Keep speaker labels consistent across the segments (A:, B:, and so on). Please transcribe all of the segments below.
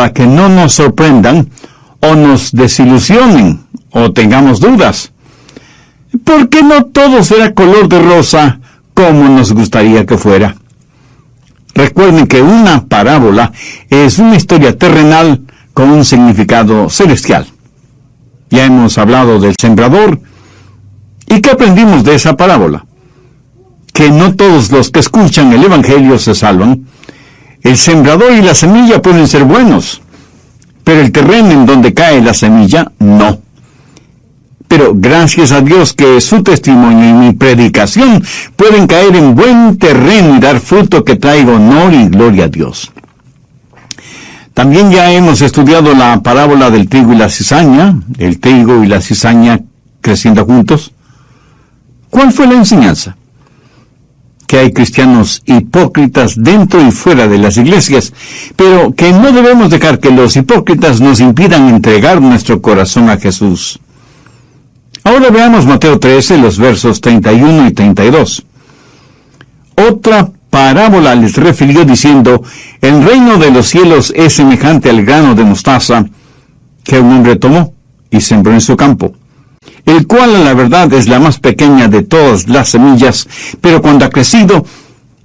A: para que no nos sorprendan o nos desilusionen o tengamos dudas. Porque no todo será color de rosa como nos gustaría que fuera. Recuerden que una parábola es una historia terrenal con un significado celestial. Ya hemos hablado del sembrador. ¿Y qué aprendimos de esa parábola? Que no todos los que escuchan el Evangelio se salvan. El sembrador y la semilla pueden ser buenos, pero el terreno en donde cae la semilla, no. Pero gracias a Dios que su testimonio y mi predicación pueden caer en buen terreno y dar fruto que traiga honor y gloria a Dios. También ya hemos estudiado la parábola del trigo y la cizaña, el trigo y la cizaña creciendo juntos. ¿Cuál fue la enseñanza? Que hay cristianos hipócritas dentro y fuera de las iglesias, pero que no debemos dejar que los hipócritas nos impidan entregar nuestro corazón a Jesús. Ahora veamos Mateo 13, los versos 31 y 32. Otra parábola les refirió diciendo: el reino de los cielos es semejante al grano de mostaza que un hombre tomó y sembró en su campo, el cual a la verdad es la más pequeña de todas las semillas, pero cuando ha crecido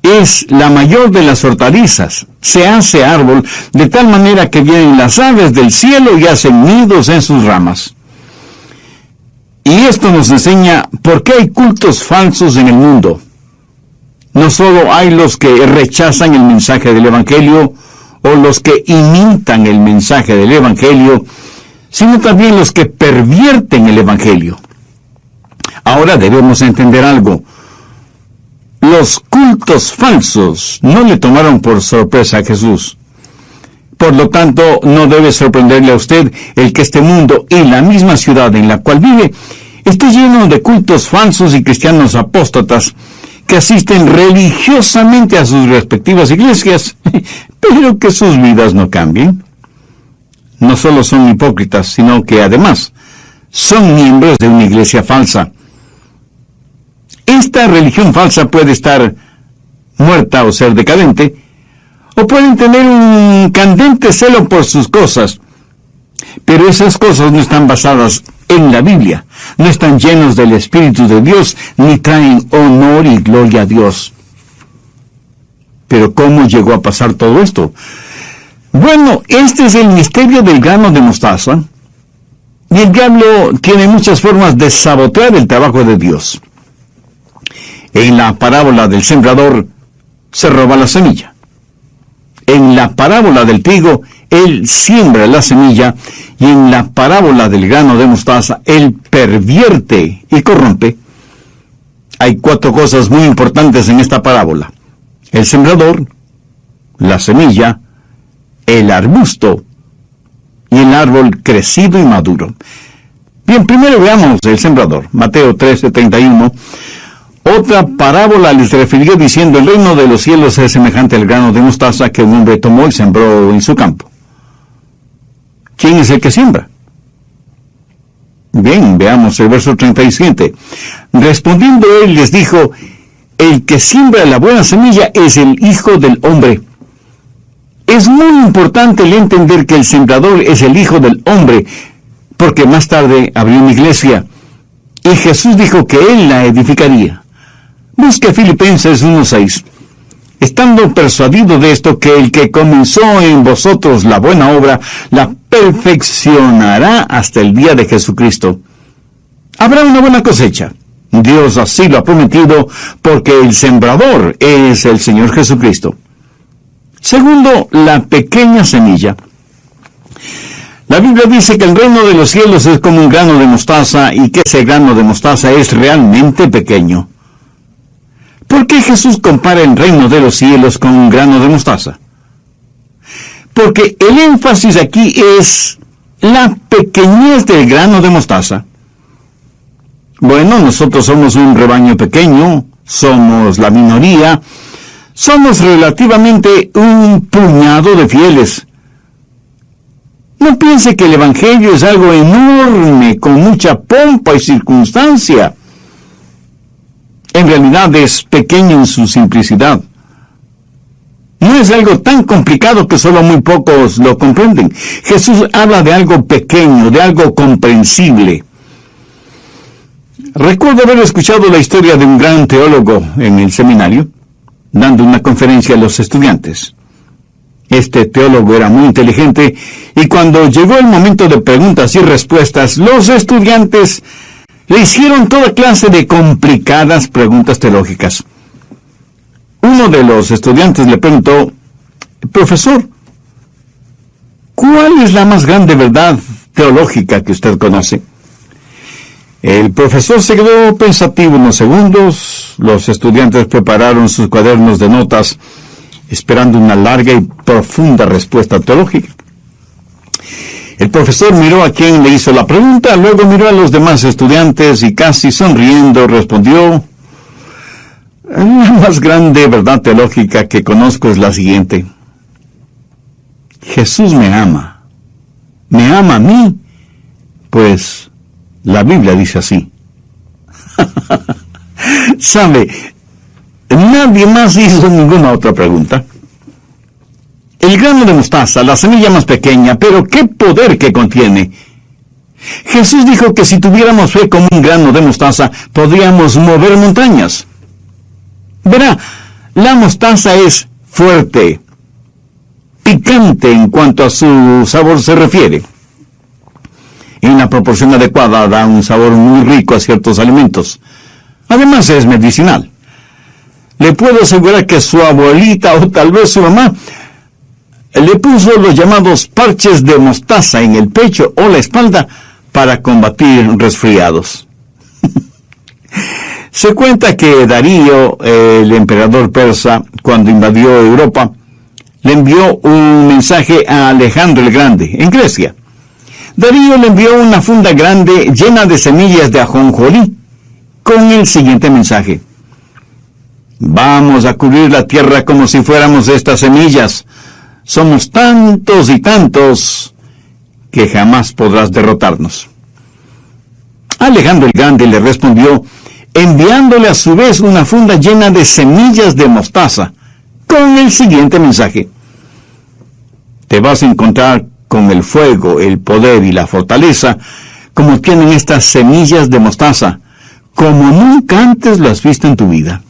A: es la mayor de las hortalizas, se hace árbol de tal manera que vienen las aves del cielo y hacen nidos en sus ramas. Y esto nos enseña por qué hay cultos falsos en el mundo. No solo hay los que rechazan el mensaje del Evangelio o los que imitan el mensaje del Evangelio, sino también los que pervierten el Evangelio. Ahora debemos entender algo. Los cultos falsos no le tomaron por sorpresa a Jesús. Por lo tanto, no debe sorprenderle a usted el que este mundo y la misma ciudad en la cual vive esté lleno de cultos falsos y cristianos apóstatas que asisten religiosamente a sus respectivas iglesias, pero que sus vidas no cambien. No solo son hipócritas, sino que además son miembros de una iglesia falsa. Esta religión falsa puede estar muerta o ser decadente, o pueden tener un candente celo por sus cosas, pero esas cosas no están basadas en la Biblia, no están llenos del Espíritu de Dios, ni traen honor y gloria a Dios. Pero ¿cómo llegó a pasar todo esto? Bueno, este es el misterio del grano de mostaza, y el diablo tiene muchas formas de sabotear el trabajo de Dios. En la parábola del sembrador, se roba la semilla. En la parábola del trigo, él siembra la semilla, y en la parábola del grano de mostaza, él pervierte y corrompe. Hay 4 cosas muy importantes en esta parábola: el sembrador, la semilla, el arbusto y el árbol crecido y maduro. Bien, primero veamos el sembrador. Mateo 13:31. Otra parábola les refirió diciendo: el reino de los cielos es semejante al grano de mostaza que un hombre tomó y sembró en su campo. ¿Quién es el que siembra? Bien, veamos el verso 37. Respondiendo él les dijo: el que siembra la buena semilla es el Hijo del Hombre. Es muy importante el entender que el sembrador es el Hijo del Hombre, porque más tarde abrió una iglesia, y Jesús dijo que él la edificaría. Busque Filipenses 1:6. Estando persuadido de esto, que el que comenzó en vosotros la buena obra, la perfeccionará hasta el día de Jesucristo. Habrá una buena cosecha. Dios así lo ha prometido, porque el sembrador es el Señor Jesucristo. Segundo, la pequeña semilla. La Biblia dice que el reino de los cielos es como un grano de mostaza, y que ese grano de mostaza es realmente pequeño. ¿Por qué Jesús compara el reino de los cielos con un grano de mostaza? Porque el énfasis aquí es la pequeñez del grano de mostaza. Bueno, nosotros somos un rebaño pequeño, somos la minoría, somos relativamente un puñado de fieles. No piense que el Evangelio es algo enorme, con mucha pompa y circunstancia. En realidad es pequeño en su simplicidad. No es algo tan complicado que solo muy pocos lo comprenden. Jesús habla de algo pequeño, de algo comprensible. Recuerdo haber escuchado la historia de un gran teólogo en el seminario, dando una conferencia a los estudiantes. Este teólogo era muy inteligente y cuando llegó el momento de preguntas y respuestas, los estudiantes le hicieron toda clase de complicadas preguntas teológicas. Uno de los estudiantes le preguntó: profesor, ¿cuál es la más grande verdad teológica que usted conoce? El profesor se quedó pensativo unos segundos. Los estudiantes prepararon sus cuadernos de notas, esperando una larga y profunda respuesta teológica. El profesor miró a quien le hizo la pregunta, luego miró a los demás estudiantes y casi sonriendo respondió: la más grande verdad teológica que conozco es la siguiente. Jesús me ama a mí, pues la Biblia dice así. ¿Sabe? Nadie más hizo ninguna otra pregunta. El grano de mostaza, la semilla más pequeña, pero qué poder que contiene. Jesús dijo que si tuviéramos fe como un grano de mostaza, podríamos mover montañas. Verá, la mostaza es fuerte, picante en cuanto a su sabor se refiere. En la proporción adecuada da un sabor muy rico a ciertos alimentos. Además es medicinal. Le puedo asegurar que su abuelita o tal vez su mamá le puso los llamados parches de mostaza en el pecho o la espalda para combatir resfriados. Se cuenta que Darío, el emperador persa, cuando invadió Europa, le envió un mensaje a Alejandro el Grande, en Grecia. Darío le envió una funda grande llena de semillas de ajonjolí, con el siguiente mensaje: vamos a cubrir la tierra como si fuéramos estas semillas. Somos tantos y tantos que jamás podrás derrotarnos. Alejandro el Grande le respondió, enviándole a su vez una funda llena de semillas de mostaza, con el siguiente mensaje: te vas a encontrar con el fuego, el poder y la fortaleza, como tienen estas semillas de mostaza, como nunca antes lo has visto en tu vida.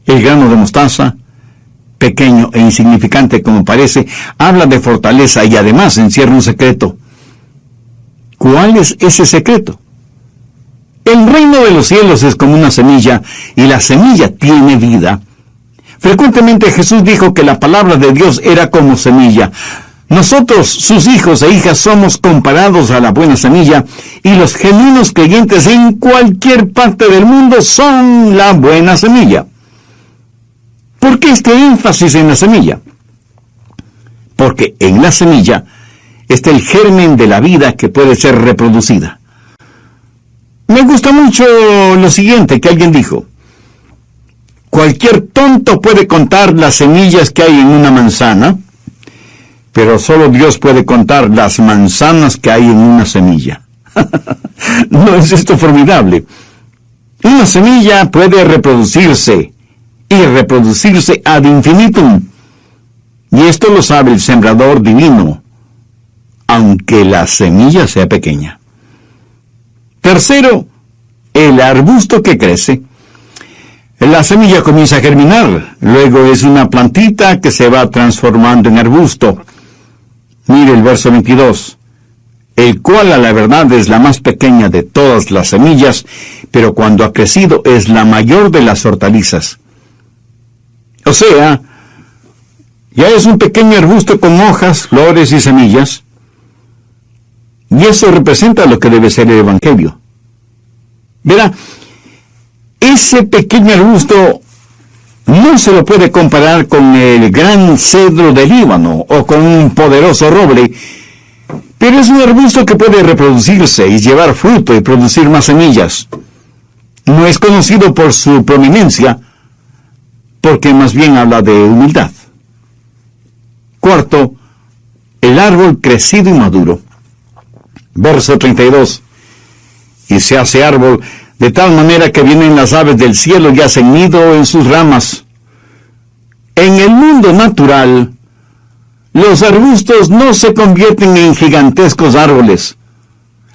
A: El grano de mostaza, pequeño e insignificante como parece, habla de fortaleza y además encierra un secreto. ¿Cuál es ese secreto? El reino de los cielos es como una semilla, y la semilla tiene vida. Frecuentemente Jesús dijo que la palabra de Dios era como semilla. Nosotros, sus hijos e hijas, somos comparados a la buena semilla, y los genuinos creyentes en cualquier parte del mundo son la buena semilla. ¿Por qué este énfasis en la semilla? Porque en la semilla está el germen de la vida que puede ser reproducida. Me gusta mucho lo siguiente que alguien dijo: cualquier tonto puede contar las semillas que hay en una manzana, pero solo Dios puede contar las manzanas que hay en una semilla. ¿No es esto formidable? Una semilla puede reproducirse y reproducirse ad infinitum. Y esto lo sabe el sembrador divino, aunque la semilla sea pequeña. Tercero, el arbusto que crece. La semilla comienza a germinar, luego es una plantita que se va transformando en arbusto. Mire el verso 22, el cual a la verdad es la más pequeña de todas las semillas, pero cuando ha crecido es la mayor de las hortalizas. O sea, ya es un pequeño arbusto con hojas, flores y semillas, y eso representa lo que debe ser el Evangelio. Verá, ese pequeño arbusto no se lo puede comparar con el gran cedro del Líbano o con un poderoso roble, pero es un arbusto que puede reproducirse y llevar fruto y producir más semillas. No es conocido por su prominencia, porque más bien habla de humildad. Cuarto, el árbol crecido y maduro. Verso 32. Y se hace árbol de tal manera que vienen las aves del cielo y hacen nido en sus ramas. En el mundo natural, los arbustos no se convierten en gigantescos árboles.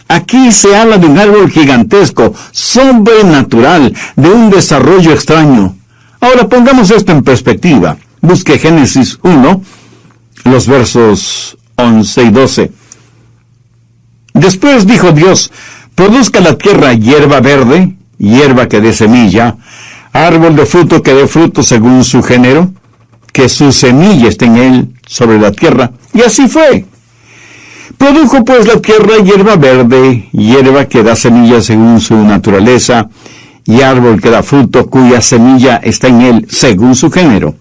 A: Aquí se habla de un árbol gigantesco, sobrenatural, de un desarrollo extraño. Ahora pongamos esto en perspectiva. Busque Génesis 1, los versos 11 y 12. Después dijo Dios: produzca la tierra hierba verde, hierba que dé semilla, árbol de fruto que dé fruto según su género, que su semilla esté en él sobre la tierra. Y así fue. Produjo pues la tierra hierba verde, hierba que da semilla según su naturaleza, y árbol que da fruto cuya semilla está en él según su género.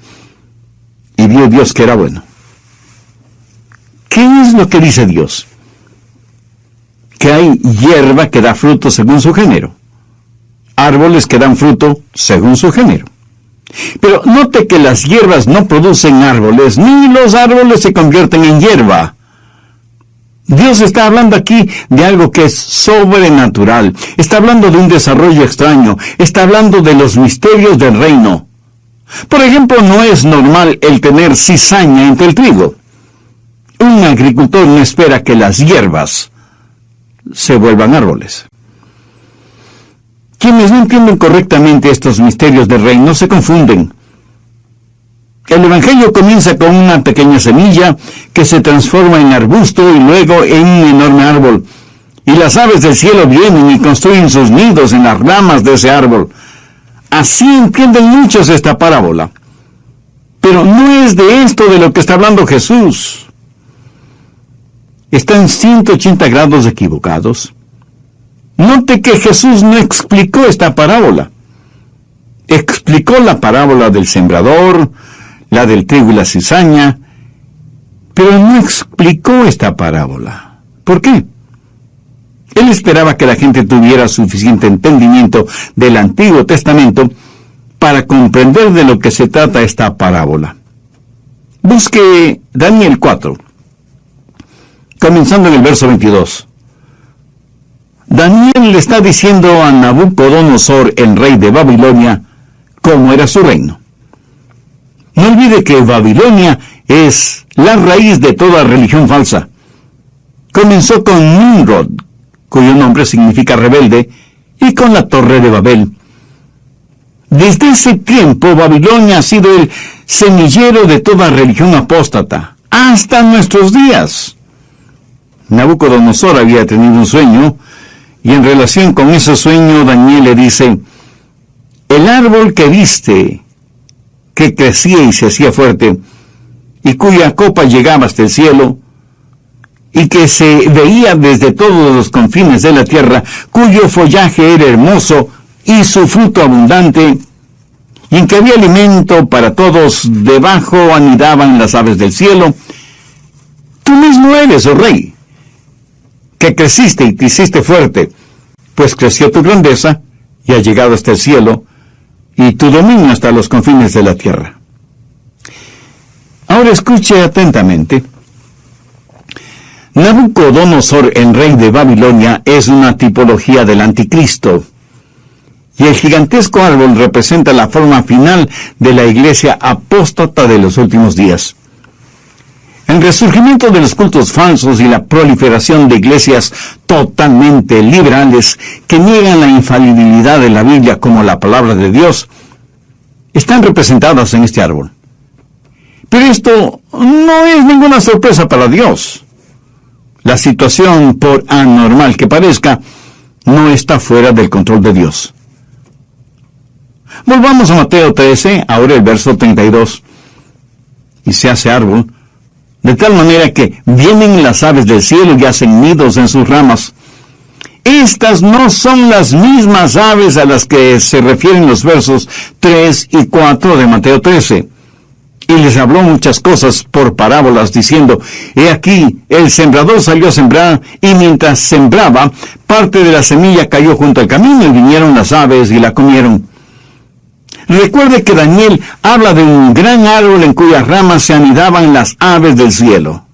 A: Y vio Dios que era bueno. ¿Qué es lo que dice Dios? Que hay hierba que da fruto según su género, árboles que dan fruto según su género. Pero note que las hierbas no producen árboles, ni los árboles se convierten en hierba. Dios está hablando aquí de algo que es sobrenatural. Está hablando de un desarrollo extraño. Está hablando de los misterios del reino. Por ejemplo, no es normal el tener cizaña entre el trigo. Un agricultor no espera que las hierbas se vuelvan árboles. Quienes no entienden correctamente estos misterios del reino se confunden. El Evangelio comienza con una pequeña semilla que se transforma en arbusto y luego en un enorme árbol. Y las aves del cielo vienen y construyen sus nidos en las ramas de ese árbol. Así entienden muchos esta parábola. Pero no es de esto de lo que está hablando Jesús. Están 180 grados equivocados. Note que Jesús no explicó esta parábola. Explicó la parábola del sembrador, la del trigo y la cizaña, pero no explicó esta parábola. ¿Por qué? Él esperaba que la gente tuviera suficiente entendimiento del Antiguo Testamento para comprender de lo que se trata esta parábola. Busque Daniel 4, comenzando en el verso 22. Daniel le está diciendo a Nabucodonosor, el rey de Babilonia, cómo era su reino. No olvide que Babilonia es la raíz de toda religión falsa. Comenzó con Nimrod, cuyo nombre significa rebelde, y con la Torre de Babel. Desde ese tiempo, Babilonia ha sido el semillero de toda religión apóstata, hasta nuestros días. Nabucodonosor había tenido un sueño, y en relación con ese sueño, Daniel le dice: el árbol que viste, que crecía y se hacía fuerte, y cuya copa llegaba hasta el cielo, y que se veía desde todos los confines de la tierra, cuyo follaje era hermoso, y su fruto abundante, y en que había alimento para todos, debajo anidaban las aves del cielo. Tú mismo eres, oh rey, que creciste y te hiciste fuerte, pues creció tu grandeza, y ha llegado hasta el cielo, y tu dominio hasta los confines de la tierra. Ahora escuche atentamente. Nabucodonosor, el rey de Babilonia, es una tipología del anticristo, y el gigantesco árbol representa la forma final de la iglesia apóstata de los últimos días. El resurgimiento de los cultos falsos y la proliferación de iglesias totalmente liberales que niegan la infalibilidad de la Biblia como la palabra de Dios están representadas en este árbol. Pero esto no es ninguna sorpresa para Dios. La situación, por anormal que parezca, no está fuera del control de Dios. Volvamos a Mateo 13, ahora el verso 32. Y se hace árbol, de tal manera que vienen las aves del cielo y hacen nidos en sus ramas. Estas no son las mismas aves a las que se refieren los versos 3 y 4 de Mateo 13. Y les habló muchas cosas por parábolas, diciendo: he aquí, el sembrador salió a sembrar, y mientras sembraba, parte de la semilla cayó junto al camino, y vinieron las aves y la comieron. Recuerde que Daniel habla de un gran árbol en cuyas ramas se anidaban las aves del cielo.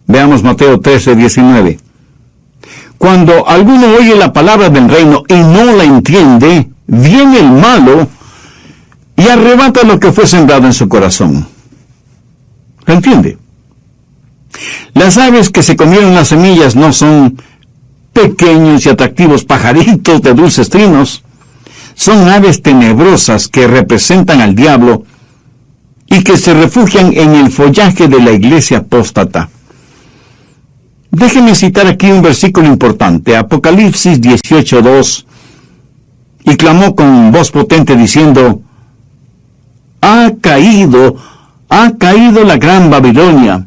A: Veamos Mateo 13, 19. Cuando alguno oye la palabra del reino y no la entiende, viene el malo y y arrebata lo que fue sembrado en su corazón. ¿Lo entiende? Las aves que se comieron las semillas no son pequeños y atractivos pajaritos de dulces trinos. Son aves tenebrosas que representan al diablo y que se refugian en el follaje de la iglesia apóstata. Déjeme citar aquí un versículo importante, Apocalipsis 18:2, y clamó con voz potente diciendo: ha caído la gran Babilonia,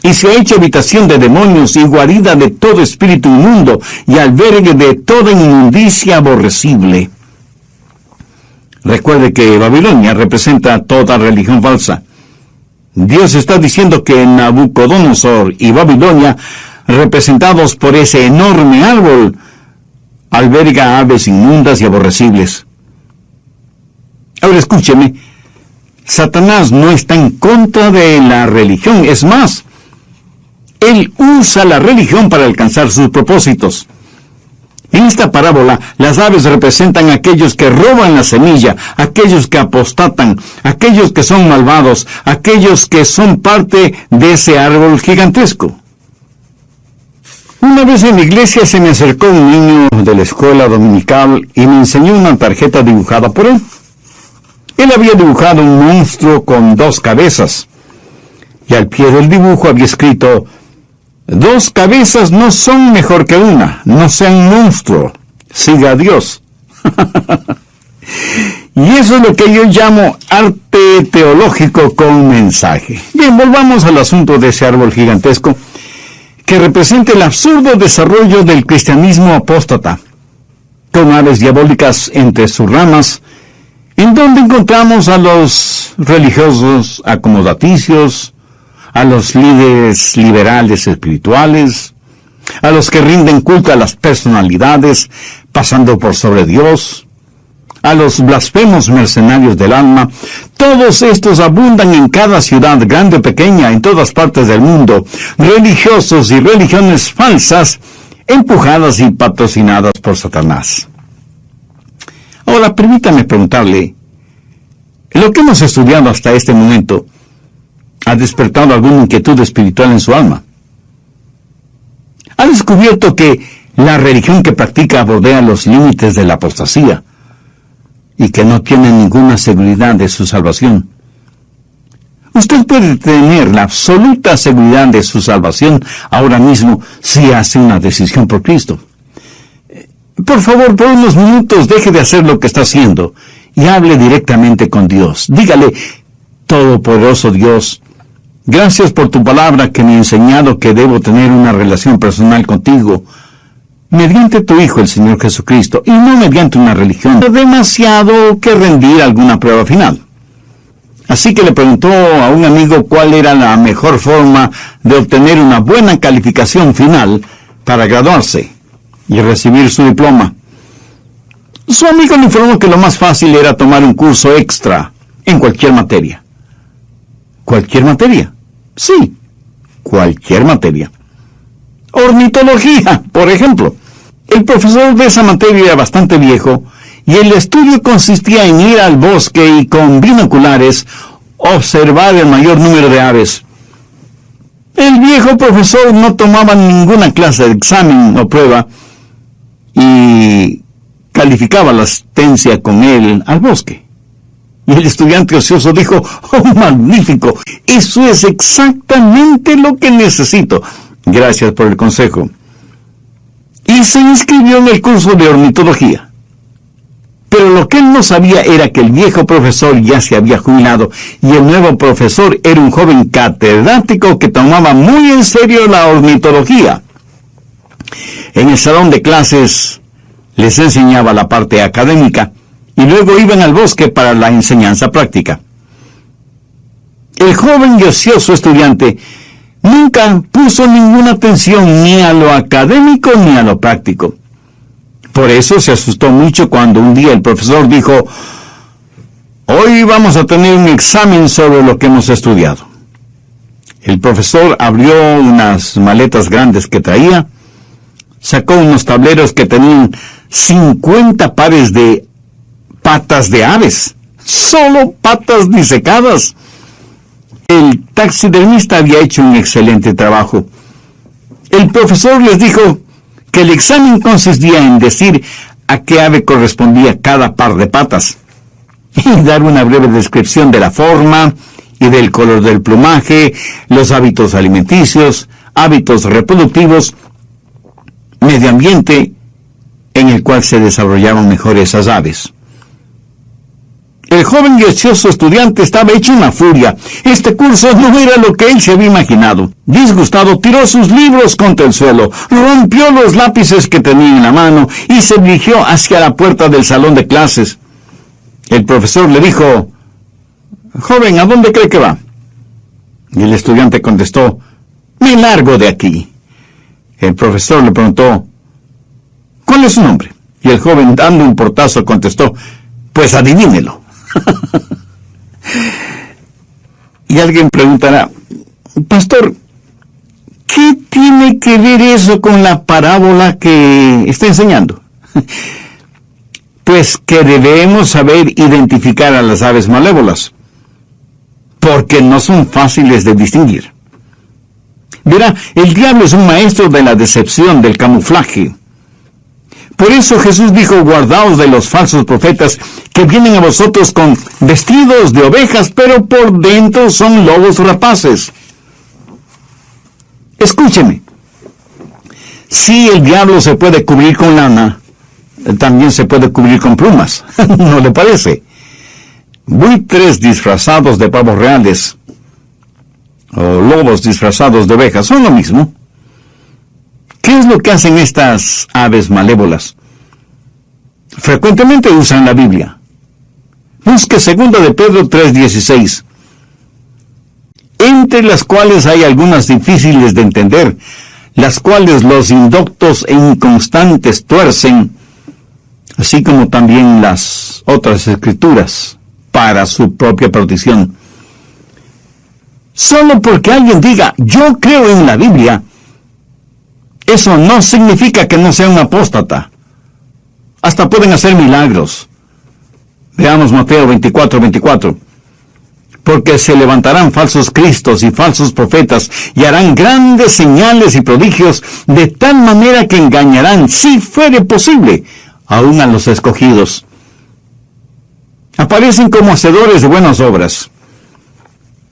A: y se ha hecho habitación de demonios y guarida de todo espíritu inmundo y albergue de toda inmundicia aborrecible. Recuerde que Babilonia representa toda religión falsa. Dios está diciendo que Nabucodonosor y Babilonia, representados por ese enorme árbol, alberga aves inmundas y aborrecibles. Ahora escúcheme, Satanás no está en contra de la religión, es más, él usa la religión para alcanzar sus propósitos. En esta parábola, las aves representan a aquellos que roban la semilla, aquellos que apostatan, aquellos que son malvados, aquellos que son parte de ese árbol gigantesco. Una vez en la iglesia se me acercó un niño de la escuela dominical y me enseñó una tarjeta dibujada por él. Él había dibujado un monstruo con 2 cabezas, y al pie del dibujo había escrito: 2 cabezas no son mejor que una, no sea un monstruo, siga a Dios. Y eso es lo que yo llamo arte teológico con mensaje. Bien, volvamos al asunto de ese árbol gigantesco, que representa el absurdo desarrollo del cristianismo apóstata, con aves diabólicas entre sus ramas, en donde encontramos a los religiosos acomodaticios, a los líderes liberales espirituales, a los que rinden culto a las personalidades, pasando por sobre Dios, a los blasfemos mercenarios del alma. Todos estos abundan en cada ciudad, grande o pequeña, en todas partes del mundo, religiosos y religiones falsas, empujadas y patrocinadas por Satanás. Ahora, permítame preguntarle, ¿lo que hemos estudiado hasta este momento ha despertado alguna inquietud espiritual en su alma? ¿Ha descubierto que la religión que practica bordea los límites de la apostasía y que no tiene ninguna seguridad de su salvación? Usted puede tener la absoluta seguridad de su salvación ahora mismo si hace una decisión por Cristo. Por favor, por unos minutos deje de hacer lo que está haciendo y hable directamente con Dios. Dígale: Todopoderoso Dios, gracias por tu palabra que me ha enseñado que debo tener una relación personal contigo mediante tu Hijo, el Señor Jesucristo, y no mediante una religión. Demasiado que rendir alguna prueba final. Así que le preguntó a un amigo cuál era la mejor forma de obtener una buena calificación final para graduarse y recibir su diploma. Su amigo le informó que lo más fácil era tomar un curso extra en cualquier materia. ¿Cualquier materia? Sí, cualquier materia. Ornitología, por ejemplo. El profesor de esa materia era bastante viejo y el estudio consistía en ir al bosque y con binoculares observar el mayor número de aves. El viejo profesor no tomaba ninguna clase de examen o prueba y calificaba la asistencia con él al bosque. Y el estudiante ocioso dijo: ¡oh, magnífico! Eso es exactamente lo que necesito. Gracias por el consejo. Y se inscribió en el curso de ornitología. Pero lo que él no sabía era que el viejo profesor ya se había jubilado y el nuevo profesor era un joven catedrático que tomaba muy en serio la ornitología. En el salón de clases les enseñaba la parte académica y luego iban al bosque para la enseñanza práctica. El joven y ocioso estudiante nunca puso ninguna atención ni a lo académico ni a lo práctico. Por eso se asustó mucho cuando un día el profesor dijo: hoy vamos a tener un examen sobre lo que hemos estudiado. El profesor abrió unas maletas grandes que traía, sacó unos tableros que tenían 50 pares de patas de aves, Solo patas disecadas. El taxidermista había hecho un excelente trabajo. El profesor les dijo que el examen consistía en decir a qué ave correspondía cada par de patas y dar una breve descripción de la forma y del color del plumaje, los hábitos alimenticios, hábitos reproductivos, medio ambiente en el cual se desarrollaban mejor esas aves. El joven y ocioso estudiante estaba hecho una furia. Este curso no era lo que él se había imaginado. Disgustado, tiró sus libros contra el suelo, rompió los lápices que tenía en la mano y se dirigió hacia la puerta del salón de clases. El profesor le dijo: «Joven, ¿a dónde cree que va?». Y el estudiante contestó: «Me largo de aquí». El profesor le preguntó: «¿Cuál es su nombre?». Y el joven, dando un portazo, contestó: «Pues adivínelo». Y alguien preguntará: «Pastor, ¿qué tiene que ver eso con la parábola que está enseñando?». Pues que debemos saber identificar a las aves malévolas, porque no son fáciles de distinguir. Verá, el diablo es un maestro de la decepción, del camuflaje. Por eso Jesús dijo: «Guardaos de los falsos profetas que vienen a vosotros con vestidos de ovejas, pero por dentro son lobos rapaces». Escúcheme. Si el diablo se puede cubrir con lana, también se puede cubrir con plumas. ¿No le parece? Buitres disfrazados de pavos reales o lobos disfrazados de ovejas son lo mismo. ¿Qué es lo que hacen estas aves malévolas? Frecuentemente usan la Biblia. Busque 2 de Pedro 3:16, entre las cuales hay algunas difíciles de entender, las cuales los indoctos e inconstantes tuercen, así como también las otras escrituras, para su propia perdición. Solo porque alguien diga: «Yo creo en la Biblia», eso no significa que no sea un apóstata. Hasta pueden hacer milagros. Veamos Mateo 24:24. «Porque se levantarán falsos cristos y falsos profetas, y harán grandes señales y prodigios, de tal manera que engañarán, si fuere posible, aún a los escogidos». Aparecen como hacedores de buenas obras.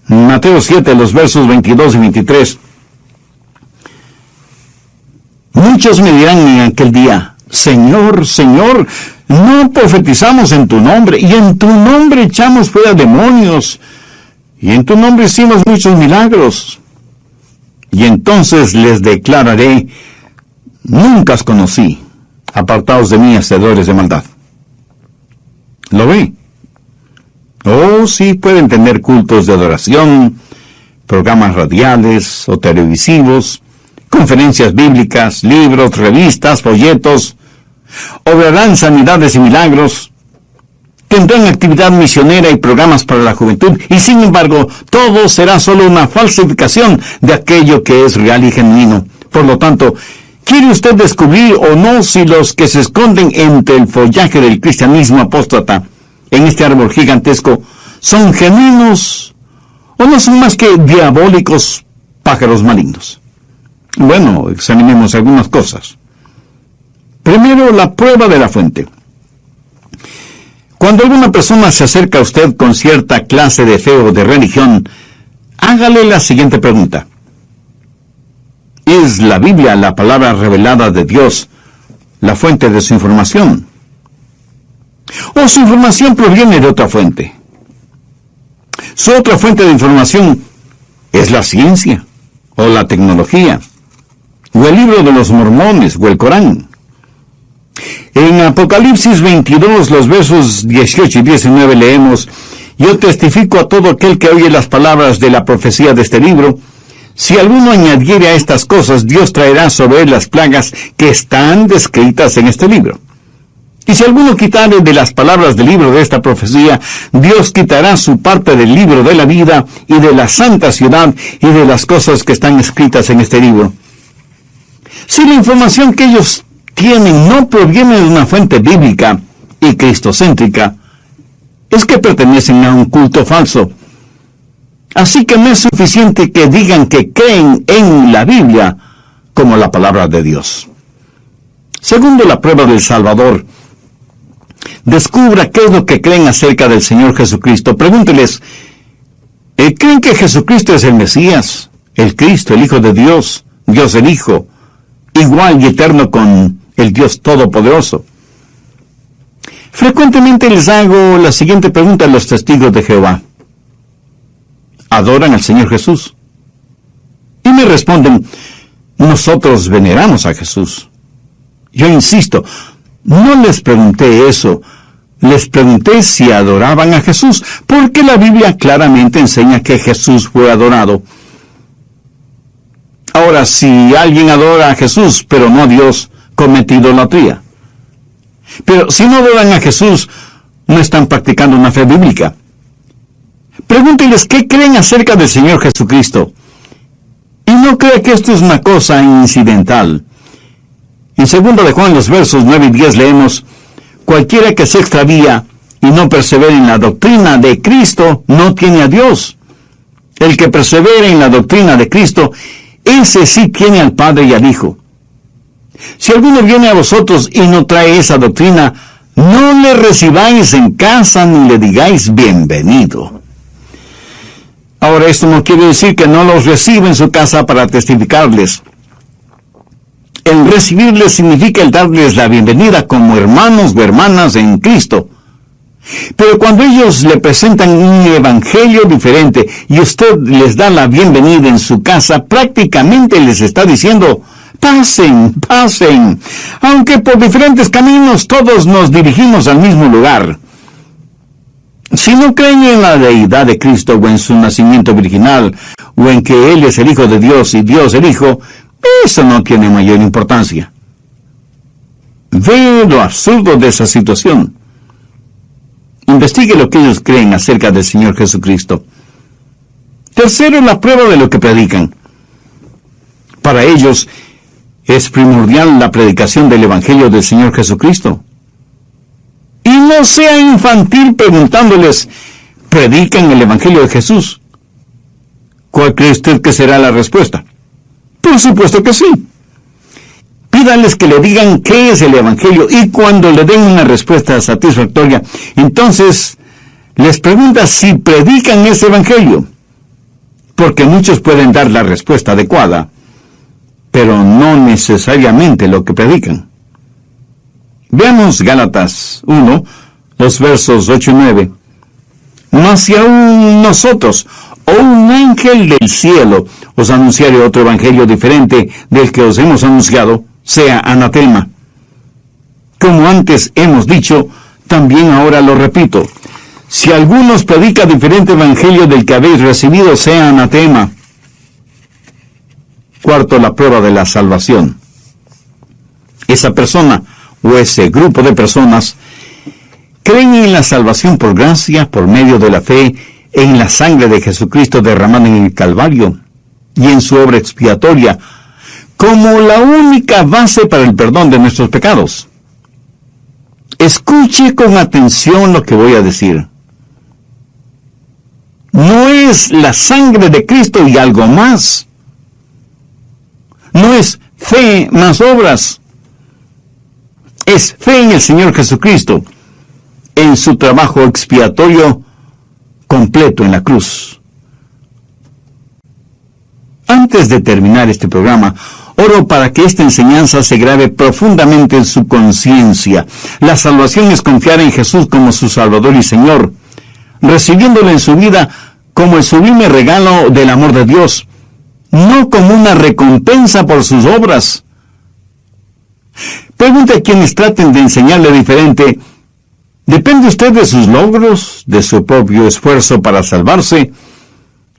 A: Mateo 7, los versos 22 y 23. «Muchos me dirán en aquel día: Señor, Señor, ¿no profetizamos en tu nombre, y en tu nombre echamos fuera demonios, y en tu nombre hicimos muchos milagros? Y entonces les declararé: nunca os conocí, apartaos de mí, hacedores de maldad». ¿Lo ve? Oh, sí, pueden tener cultos de adoración, programas radiales o televisivos, conferencias bíblicas, libros, revistas, folletos, obrarán sanidades y milagros, tendrán actividad misionera y programas para la juventud, y sin embargo, todo será solo una falsificación de aquello que es real y genuino. Por lo tanto, ¿quiere usted descubrir o no si los que se esconden entre el follaje del cristianismo apóstata en este árbol gigantesco son genuinos o no son más que diabólicos pájaros malignos? Bueno, examinemos algunas cosas. Primero, la prueba de la fuente. Cuando alguna persona se acerca a usted con cierta clase de fe o de religión, hágale la siguiente pregunta: ¿es la Biblia, la palabra revelada de Dios, la fuente de su información? ¿O su información proviene de otra fuente? Su otra fuente de información es la ciencia, o la tecnología, o el libro de los mormones, o el Corán. En Apocalipsis 22, los versos 18 y 19 leemos: «Yo testifico a todo aquel que oye las palabras de la profecía de este libro. Si alguno añadiere a estas cosas, Dios traerá sobre él las plagas que están descritas en este libro. Y si alguno quitare de las palabras del libro de esta profecía, Dios quitará su parte del libro de la vida y de la santa ciudad y de las cosas que están escritas en este libro». Si la información que ellos tienen no proviene de una fuente bíblica y cristocéntrica, es que pertenecen a un culto falso. Así que no es suficiente que digan que creen en la Biblia como la palabra de Dios. Segundo, la prueba del Salvador. Descubra qué es lo que creen acerca del Señor Jesucristo. Pregúnteles, ¿creen que Jesucristo es el Mesías, el Cristo, el Hijo de Dios, Dios el Hijo, igual y eterno con el Dios Todopoderoso? Frecuentemente les hago la siguiente pregunta a los testigos de Jehová. ¿Adoran al Señor Jesús? Y me responden, nosotros veneramos a Jesús. Yo insisto, no les pregunté eso, les pregunté si adoraban a Jesús, porque la Biblia claramente enseña que Jesús fue adorado. Ahora, si alguien adora a Jesús, pero no a Dios, comete idolatría. Pero si no adoran a Jesús, no están practicando una fe bíblica. Pregúntenles qué creen acerca del Señor Jesucristo. Y no crea que esto es una cosa incidental. En 2 de Juan, los versos 9 y 10 leemos, cualquiera que se extravía y no persevere en la doctrina de Cristo, no tiene a Dios. El que persevere en la doctrina de Cristo, ese sí tiene al Padre y al Hijo. Si alguno viene a vosotros y no trae esa doctrina, no le recibáis en casa ni le digáis bienvenido. Ahora, esto no quiere decir que no los reciba en su casa para testificarles. El recibirles significa el darles la bienvenida como hermanos o hermanas en Cristo. Pero cuando ellos le presentan un evangelio diferente y usted les da la bienvenida en su casa, prácticamente les está diciendo, pasen, pasen. Aunque por diferentes caminos todos nos dirigimos al mismo lugar. Si no creen en la deidad de Cristo o en su nacimiento virginal, o en que Él es el Hijo de Dios y Dios el Hijo, eso no tiene mayor importancia. Ve lo absurdo de esa situación. Investigue lo que ellos creen acerca del Señor Jesucristo. Tercero, la prueba de lo que predican. Para ellos es primordial la predicación del Evangelio del Señor Jesucristo. Y no sea infantil preguntándoles, ¿predican el Evangelio de Jesús? ¿Cuál cree usted que será la respuesta? Por supuesto que sí. Pídales que le digan qué es el Evangelio y cuando le den una respuesta satisfactoria, entonces les pregunta si predican ese Evangelio. Porque muchos pueden dar la respuesta adecuada, pero no necesariamente lo que predican. Veamos Gálatas 1, los versos 8 y 9. Mas si aún nosotros, o un ángel del cielo, os anunciare otro evangelio diferente del que os hemos anunciado, sea anatema. Como antes hemos dicho, también ahora lo repito. Si alguno os predica diferente evangelio del que habéis recibido, sea anatema. Cuarto, la prueba de la salvación. Esa persona o ese grupo de personas creen en la salvación por gracia, por medio de la fe en la sangre de Jesucristo derramada en el Calvario y en su obra expiatoria, como la única base para el perdón de nuestros pecados. Escuche con atención lo que voy a decir. No es la sangre de Cristo y algo más. No es fe más obras. Es fe en el Señor Jesucristo, en su trabajo expiatorio completo en la cruz. Antes de terminar este programa, oro para que esta enseñanza se grabe profundamente en su conciencia. La salvación es confiar en Jesús como su Salvador y Señor, recibiéndolo en su vida como el sublime regalo del amor de Dios, no como una recompensa por sus obras. Pregunte a quienes traten de enseñarle diferente, ¿depende usted de sus logros, de su propio esfuerzo para salvarse,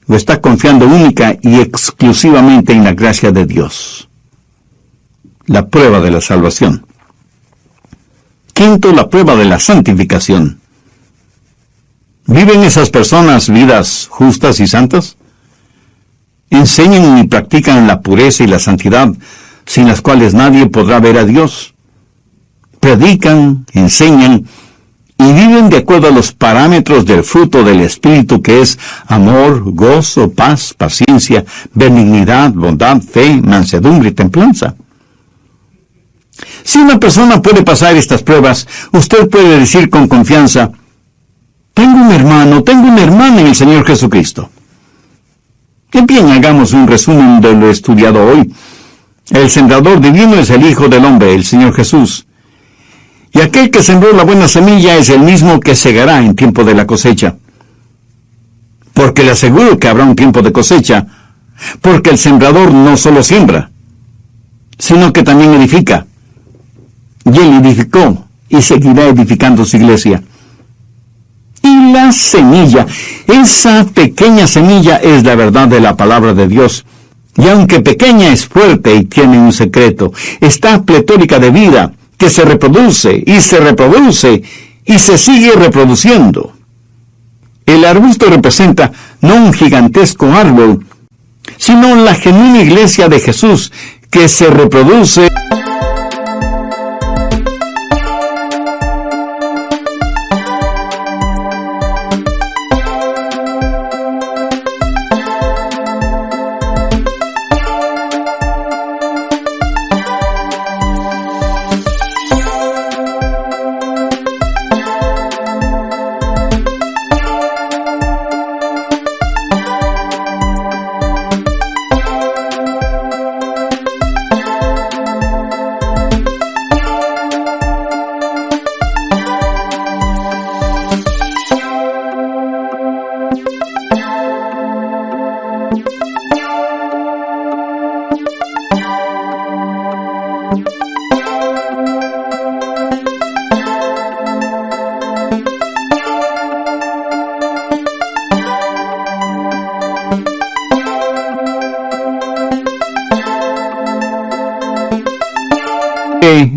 A: o está confiando única y exclusivamente en la gracia de Dios? La prueba de la salvación. Quinto, la prueba de la santificación. ¿Viven esas personas vidas justas y santas? ¿Enseñan y practican la pureza y la santidad, sin las cuales nadie podrá ver a Dios? Predican, enseñan, y viven de acuerdo a los parámetros del fruto del Espíritu, que es amor, gozo, paz, paciencia, benignidad, bondad, fe, mansedumbre y templanza. Si una persona puede pasar estas pruebas, usted puede decir con confianza: tengo un hermano, tengo una hermana en el Señor Jesucristo. Y bien, hagamos un resumen de lo estudiado hoy. El sembrador divino es el Hijo del Hombre, el Señor Jesús. Y aquel que sembró la buena semilla es el mismo que segará en tiempo de la cosecha. Porque le aseguro que habrá un tiempo de cosecha, porque el sembrador no solo siembra, sino que también edifica. Y él edificó y seguirá edificando su iglesia. Y la semilla, esa pequeña semilla, es la verdad de la palabra de Dios. Y aunque pequeña, es fuerte y tiene un secreto. Está pletórica de vida, que se reproduce y se sigue reproduciendo. El arbusto representa no un gigantesco árbol, sino la genuina iglesia de Jesús, que se reproduce.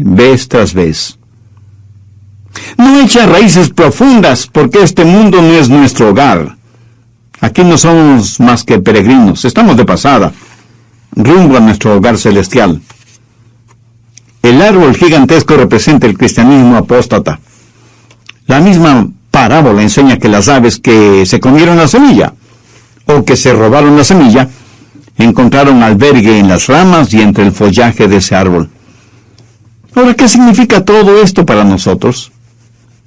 A: Vez tras vez. No echa raíces profundas, porque este mundo no es nuestro hogar. Aquí no somos más que peregrinos, estamos de pasada, rumbo a nuestro hogar celestial. El árbol gigantesco representa el cristianismo apóstata. La misma parábola enseña que las aves que se comieron la semilla, o que se robaron la semilla, encontraron albergue en las ramas y entre el follaje de ese árbol. Ahora, ¿qué significa todo esto para nosotros?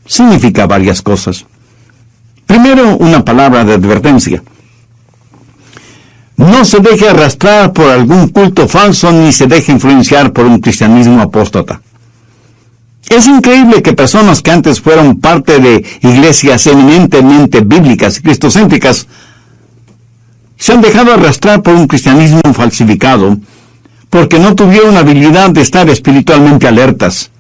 A: Significa varias cosas. Primero, una palabra de advertencia. No se deje arrastrar por algún culto falso, ni se deje influenciar por un cristianismo apóstata. Es increíble que personas que antes fueron parte de iglesias eminentemente bíblicas y cristocéntricas se han dejado arrastrar por un cristianismo falsificado, porque no tuvieron la habilidad de estar espiritualmente alertas.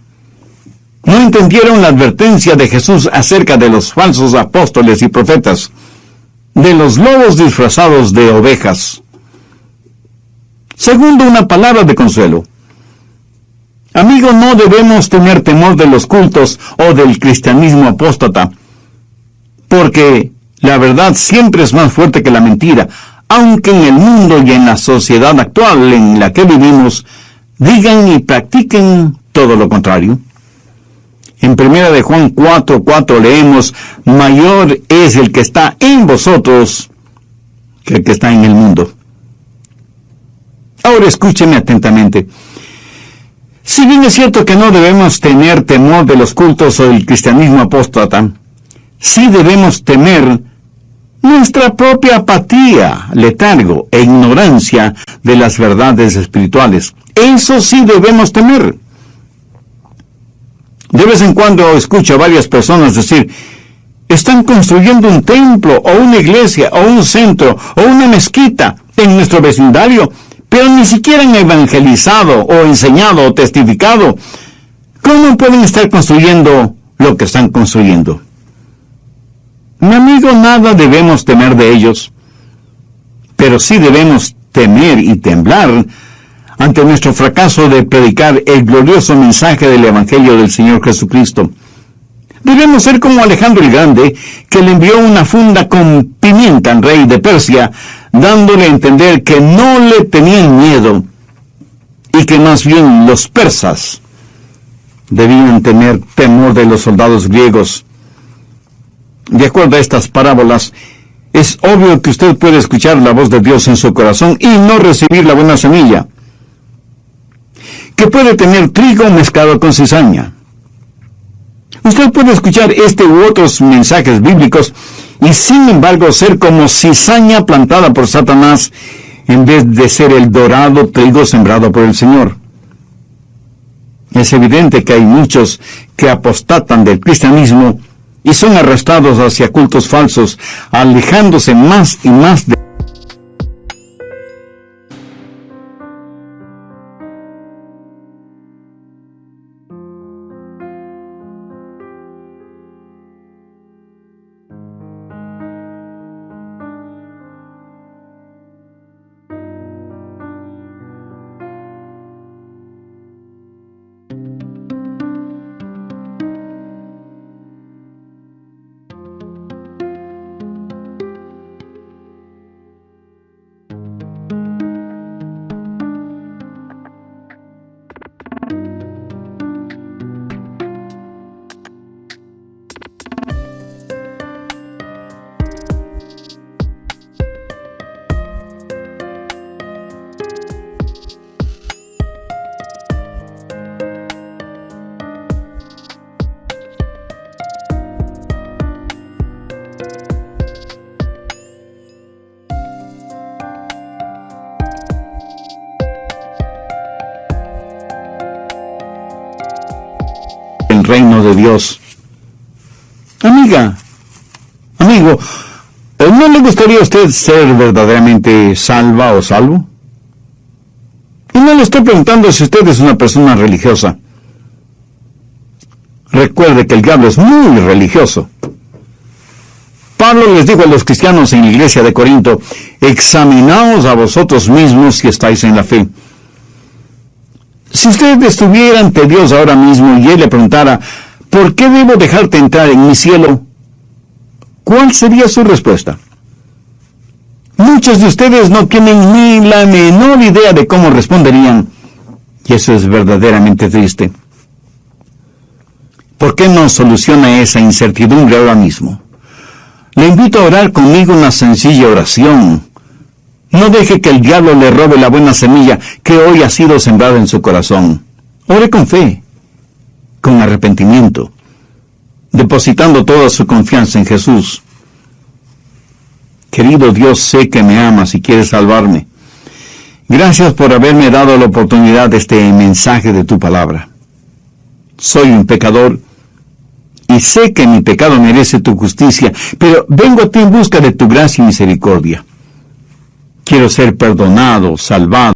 A: No entendieron la advertencia de Jesús acerca de los falsos apóstoles y profetas, de los lobos disfrazados de ovejas. Segundo, una palabra de consuelo. Amigo, no debemos tener temor de los cultos o del cristianismo apóstata, porque la verdad siempre es más fuerte que la mentira, aunque en el mundo y en la sociedad actual en la que vivimos digan y practiquen todo lo contrario. En 1 de Juan 4:4 leemos: mayor es el que está en vosotros que el que está en el mundo. Ahora escúcheme atentamente. Si bien es cierto que no debemos tener temor de los cultos o del cristianismo apóstata, sí debemos temer nuestra propia apatía, letargo e ignorancia de las verdades espirituales. Eso sí debemos temer. De vez en cuando escucho a varias personas decir: están construyendo un templo, o una iglesia, o un centro, o una mezquita en nuestro vecindario, pero ni siquiera han evangelizado, o enseñado, o testificado. ¿Cómo pueden estar construyendo lo que están construyendo? Mi amigo, nada debemos temer de ellos, pero sí debemos temer y temblar ante nuestro fracaso de predicar el glorioso mensaje del Evangelio del Señor Jesucristo. Debemos ser como Alejandro el Grande, que le envió una funda con pimienta al rey de Persia, dándole a entender que no le tenían miedo, y que más bien los persas debían tener temor de los soldados griegos, De acuerdo a estas parábolas, es obvio que usted puede escuchar la voz de Dios en su corazón y no recibir la buena semilla, que puede tener trigo mezclado con cizaña. Usted puede escuchar este u otros mensajes bíblicos y sin embargo ser como cizaña plantada por Satanás en vez de ser el dorado trigo sembrado por el Señor. Es evidente que hay muchos que apostatan del cristianismo y son arrastrados hacia cultos falsos, alejándose más y más de el reino de Dios. Amiga, amigo, ¿no le gustaría a usted ser verdaderamente salva o salvo? Y no le estoy preguntando si usted es una persona religiosa. Recuerde que el diablo es muy religioso. Pablo les dijo a los cristianos en la iglesia de Corinto: examinaos a vosotros mismos si estáis en la fe. Si usted estuviera ante Dios ahora mismo y Él le preguntara: ¿por qué debo dejarte entrar en mi cielo?, ¿cuál sería su respuesta? Muchos de ustedes no tienen ni la menor idea de cómo responderían, y eso es verdaderamente triste. ¿Por qué no soluciona esa incertidumbre ahora mismo? Le invito a orar conmigo una sencilla oración. No deje que el diablo le robe la buena semilla que hoy ha sido sembrada en su corazón. Ore con fe, con arrepentimiento, depositando toda su confianza en Jesús. Querido Dios, sé que me amas y quieres salvarme. Gracias por haberme dado la oportunidad de este mensaje de tu palabra. Soy un pecador y sé que mi pecado merece tu justicia, pero vengo a ti en busca de tu gracia y misericordia. Quiero ser perdonado, salvado.